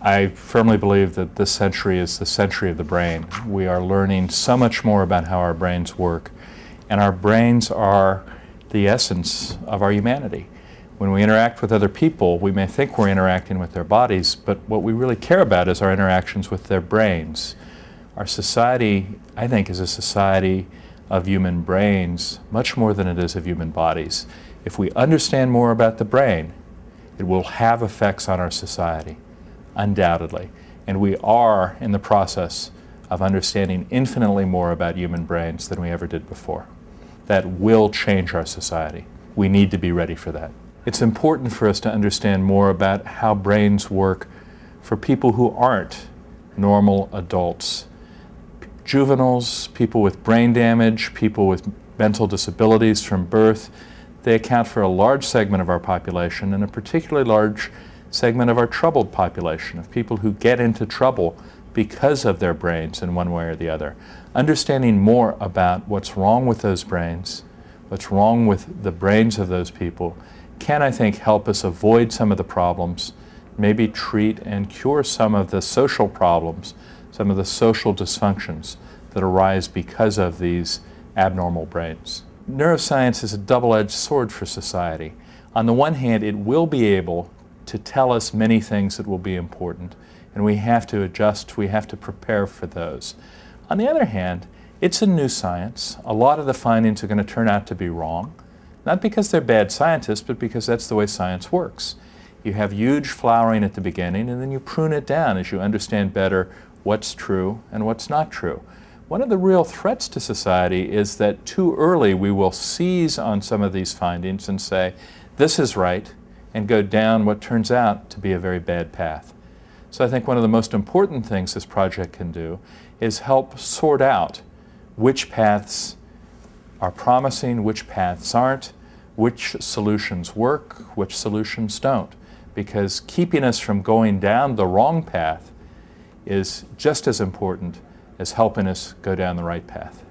I firmly believe that this century is the century of the brain. We are learning so much more about how our brains work, and our brains are the essence of our humanity. When we interact with other people, we may think we're interacting with their bodies, but what we really care about is our interactions with their brains. Our society, I think, is a society of human brains much more than it is of human bodies. If we understand more about the brain, it will have effects on our society, undoubtedly. And we are in the process of understanding infinitely more about human brains than we ever did before. That will change our society. We need to be ready for that. It's important for us to understand more about how brains work for people who aren't normal adults. Juveniles, people with brain damage, people with mental disabilities from birth, they account for a large segment of our population, and a particularly large segment of our troubled population, of people who get into trouble because of their brains in one way or the other. Understanding more about what's wrong with those brains, what's wrong with the brains of those people, can, I think, help us avoid some of the problems, maybe treat and cure some of the social problems, some of the social dysfunctions that arise because of these abnormal brains. Neuroscience is a double-edged sword for society. On the one hand, it will be able to tell us many things that will be important, and we have to adjust, we have to prepare for those. On the other hand, it's a new science. A lot of the findings are going to turn out to be wrong, not because they're bad scientists, but because that's the way science works. You have huge flowering at the beginning, and then you prune it down as you understand better what's true and what's not true. One of the real threats to society is that too early we will seize on some of these findings and say, this is right, and go down what turns out to be a very bad path. So I think one of the most important things this project can do is help sort out which paths are promising, which paths aren't, which solutions work, which solutions don't. Because keeping us from going down the wrong path is just as important as helping us go down the right path.